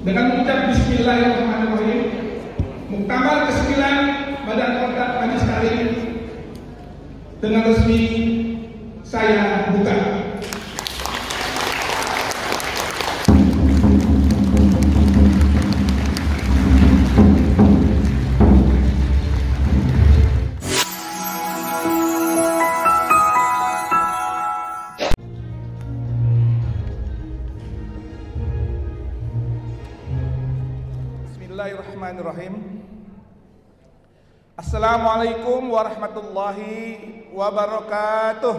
Dengan mengucap Bismillahirrahmanirrahim, Muktamar ke-9 Badan Kontak Majelis Taklim dengan resmi saya buka. Bismillahirrahmanirrahim. Assalamualaikum warahmatullahi wabarakatuh.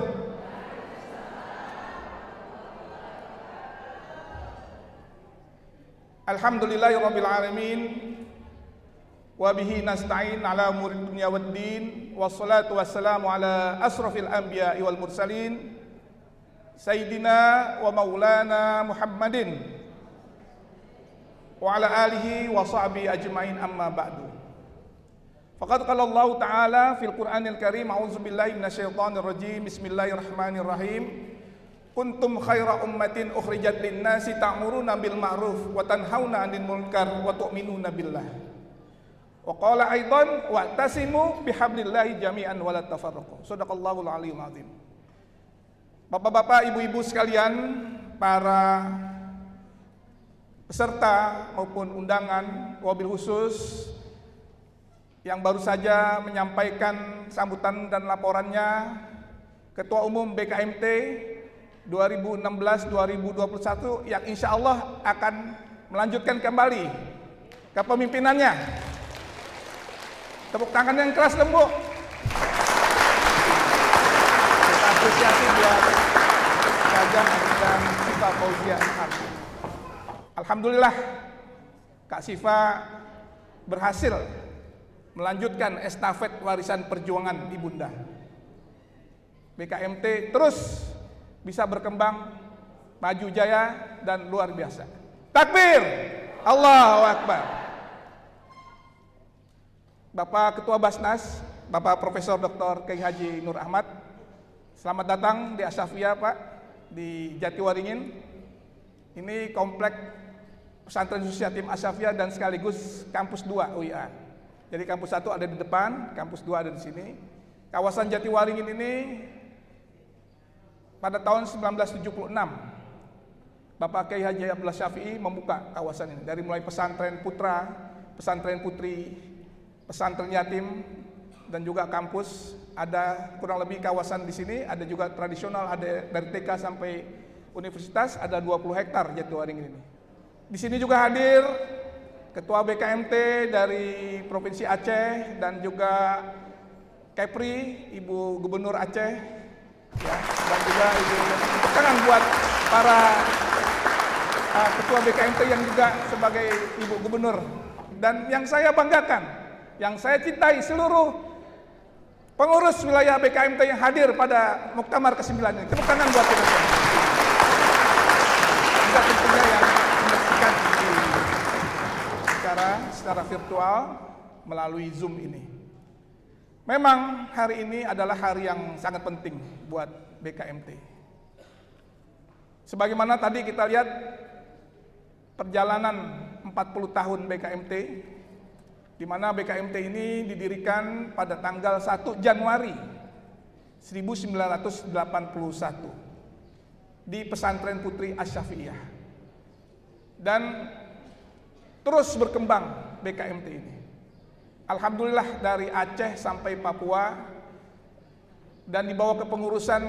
Alhamdulillahirabbil alamin wa bihi nasta'in ala umuri dunya waddin, wassalatu wassalamu ala asrafil anbiya'i wal mursalin sayyidina wa maulana Muhammadin wa ala alihi wa sahbihi ajma'in, amma ba'du. Faqad qala Allah Ta'ala fil Qur'anil Karim, a'udzu billahi minasyaitonir rajim, bismillahirrahmanirrahim. Kuntum khaira ummatin ukhrijat lin-nasi ta'muruna bil ma'ruf wa tanhauna 'anil munkar wa tu'minuna billah. Wa qala aidan wa'tasimu bihablillahi jami'an wa la tafarraqu. Shadaqallahul aliyyul azim. Bapak-bapak, ibu-ibu sekalian, para peserta maupun undangan, wabil khusus yang baru saja menyampaikan sambutan dan laporannya, Ketua Umum BKMT 2016-2021 yang insya Allah akan melanjutkan kembali kepemimpinannya. Tepuk tangan yang keras dong, Bu. Kita apresiasi buat Kajang dan Siva Fauzia. Alhamdulillah, Kak Siva berhasil melanjutkan estafet warisan perjuangan Ibunda. BKMT terus bisa berkembang, maju jaya dan luar biasa. Takbir, Allahu Akbar. Bapak Ketua Basnas, Bapak Profesor Dr. Kiai Haji Nur Ahmad, selamat datang di Asafia, Pak, di Jatiwaringin. Ini komplek Pesantren Khusus Yatim Asafia dan sekaligus kampus 2 UIA. Jadi kampus 1 ada di depan, kampus 2 ada di sini. Kawasan Jatiwaringin ini pada tahun 1976 Bapak Kiai Haji Abdullah Syafi'i membuka kawasan ini, dari mulai pesantren putra, pesantren putri, pesantren yatim, dan juga kampus. Ada kurang lebih kawasan di sini, ada juga tradisional, ada dari TK sampai universitas, ada 20 hektar Jatiwaringin ini. Di sini juga hadir Ketua BKMT dari Provinsi Aceh dan juga Kepri, Ibu Gubernur Aceh, ya, dan juga Ibu. Tangan buat para Ketua BKMT yang juga sebagai Ibu Gubernur. Dan yang saya banggakan, yang saya cintai, seluruh pengurus wilayah BKMT yang hadir pada Muktamar ke-9 ini. Tepuk tangan buat kita semua. Juga tentunya yang menyaksikan secara virtual melalui Zoom ini. Memang hari ini adalah hari yang sangat penting buat BKMT. Sebagaimana tadi kita lihat perjalanan 40 tahun BKMT, di mana BKMT ini didirikan pada tanggal 1 Januari 1981 di Pesantren Putri Asy-Syafi'iyah. Dan terus berkembang BKMT ini. Alhamdulillah dari Aceh sampai Papua, dan di bawah kepengurusan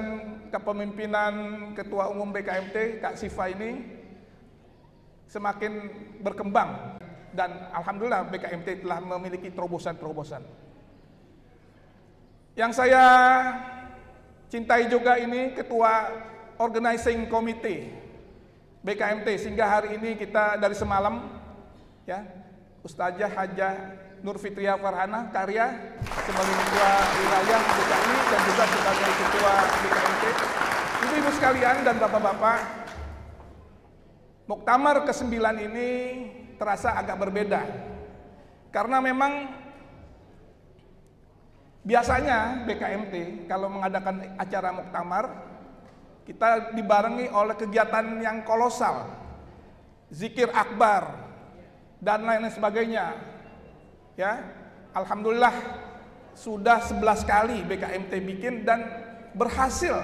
kepemimpinan Ketua Umum BKMT Kak Siva ini semakin berkembang, dan alhamdulillah BKMT telah memiliki terobosan-terobosan. Yang saya cintai juga ini Ketua Organizing Committee BKMT, sehingga hari ini kita dari semalam, ya, Ustazah Hajah Nur Fitria Farhana Karya sebagai Ketua Wilayah DKI dan juga sebagai Ketua BKMT. Ibu-ibu sekalian dan bapak-bapak, Muktamar ke-9 ini terasa agak berbeda, karena memang biasanya BKMT kalau mengadakan acara Muktamar, kita dibarengi oleh kegiatan yang kolosal, zikir akbar, dan lain sebagainya. Ya, alhamdulillah sudah 11 kali BKMT bikin dan berhasil,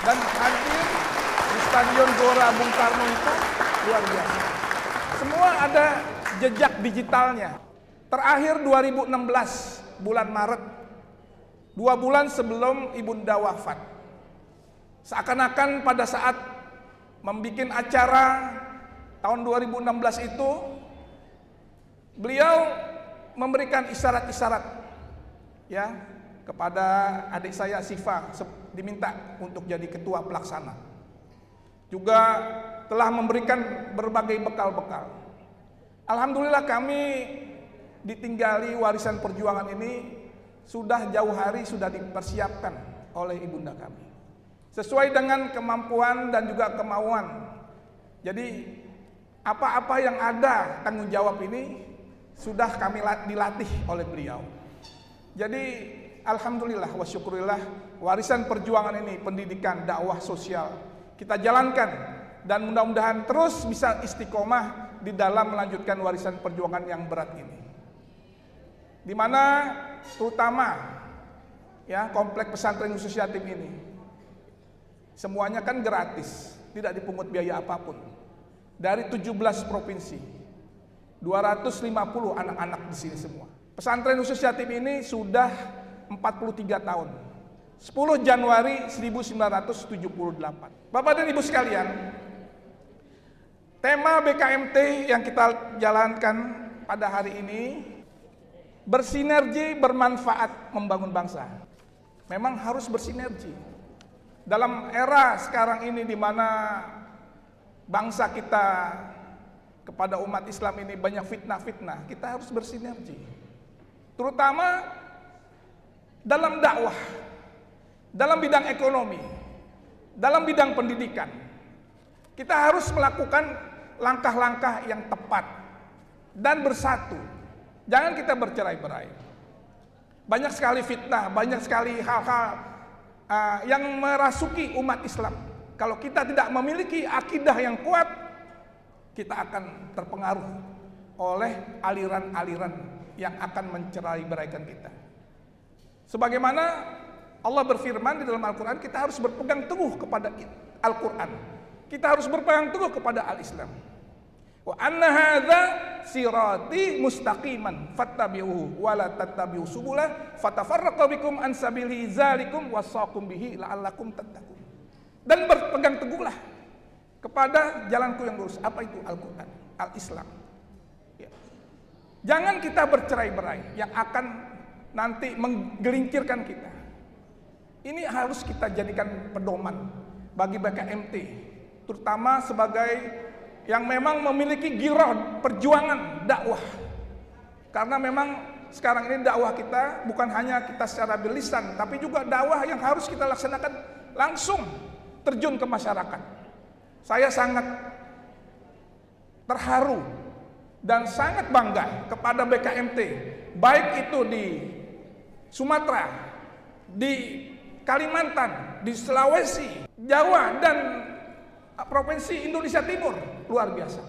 dan hadir di Stadion Gelora Bung Karno itu luar biasa. Semua ada jejak digitalnya. Terakhir 2016 bulan Maret, 2 bulan sebelum ibunda wafat, seakan-akan pada saat membuat acara tahun 2016 itu, beliau memberikan isyarat-isyarat ya kepada adik saya Siva, diminta untuk jadi ketua pelaksana. Juga telah memberikan berbagai bekal-bekal. Alhamdulillah kami ditinggali warisan perjuangan ini sudah jauh hari sudah dipersiapkan oleh ibunda kami. Sesuai dengan kemampuan dan juga kemauan. Jadi apa-apa yang ada tanggung jawab ini sudah kami dilatih oleh beliau. Jadi alhamdulillah wa syukurillah, warisan perjuangan ini, pendidikan, dakwah sosial kita jalankan, dan mudah-mudahan terus bisa istiqomah di dalam melanjutkan warisan perjuangan yang berat ini. Di mana terutama ya kompleks pesantren khusus yatim ini semuanya kan gratis, tidak dipungut biaya apapun. Dari 17 provinsi, 250 anak-anak di sini semua. Pesantren khusus yatim ini sudah 43 tahun. 10 Januari 1978. Bapak dan Ibu sekalian, tema BKMT yang kita jalankan pada hari ini, bersinergi bermanfaat membangun bangsa. Memang harus bersinergi. Dalam era sekarang ini di mana bangsa kita kepada umat Islam ini banyak fitnah-fitnah, kita harus bersinergi. Terutama dalam dakwah, dalam bidang ekonomi, dalam bidang pendidikan. Kita harus melakukan langkah-langkah yang tepat dan bersatu. Jangan kita bercerai-berai. Banyak sekali fitnah, banyak sekali hal-hal yang merasuki umat Islam. Kalau kita tidak memiliki akidah yang kuat, kita akan terpengaruh oleh aliran-aliran yang akan mencerai-beraikan kita. Sebagaimana Allah berfirman di dalam Al-Quran, kita harus berpegang teguh kepada Al-Quran. Kita harus berpegang teguh kepada Al-Islam. Wa anna hadza sirati mustaqiman fattabi'uhu wa la tattabi'u subula fatafarraqu bikum an sabili zalikum wasaqum bihi la'allakum tattaqun. Dan berpegang teguhlah kepada jalanku yang lurus. Apa itu? Al-Quran, Al-Islam. Ya. Jangan kita bercerai-berai yang akan nanti menggelincirkan kita. Ini harus kita jadikan pedoman bagi BKMT, terutama sebagai yang memang memiliki giroh perjuangan dakwah. Karena memang sekarang ini dakwah kita bukan hanya kita secara berlisan, tapi juga dakwah yang harus kita laksanakan langsung terjun ke masyarakat. Saya sangat terharu dan sangat bangga kepada BKMT, baik itu di Sumatera, di Kalimantan, di Sulawesi, Jawa, dan Provinsi Indonesia Timur. Luar biasa.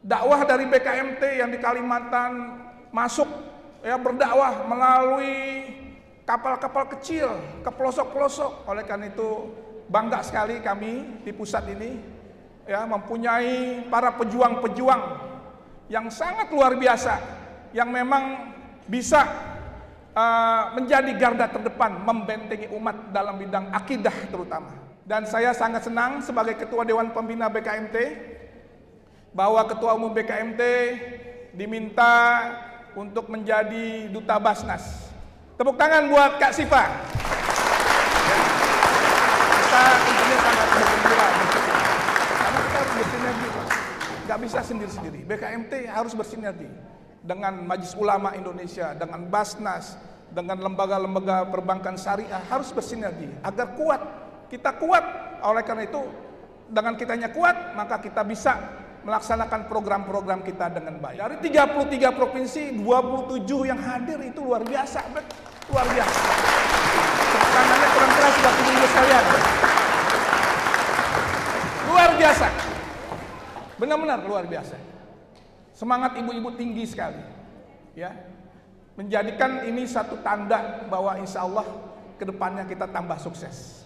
Dakwah dari BKMT yang di Kalimantan masuk ya berdakwah melalui kapal-kapal kecil ke pelosok-pelosok. Oleh karena itu bangga sekali kami di pusat ini ya mempunyai para pejuang-pejuang yang sangat luar biasa, yang memang bisa menjadi garda terdepan membentengi umat dalam bidang akidah terutama. Dan saya sangat senang sebagai Ketua Dewan Pembina BKMT bahwa Ketua Umum BKMT diminta untuk menjadi Duta Basnas. Tepuk tangan buat Kak Siva. Ya. Kita tentunya sangat bergembira karena kita harus bersinergi, nggak bisa sendiri-sendiri. BKMT harus bersinergi dengan Majelis Ulama Indonesia, dengan Basnas, dengan lembaga-lembaga perbankan syariah, harus bersinergi agar kuat. Kita kuat, oleh karena itu dengan kitanya kuat, maka kita bisa melaksanakan program-program kita dengan baik. Dari 33 provinsi, 27 yang hadir itu luar biasa, luar biasa. Tepuk tangannya kurang keras buat ibu-ibu sekalian. Luar biasa, benar-benar luar biasa. Semangat ibu-ibu tinggi sekali, ya, menjadikan ini satu tanda bahwa insya Allah kedepannya kita tambah sukses.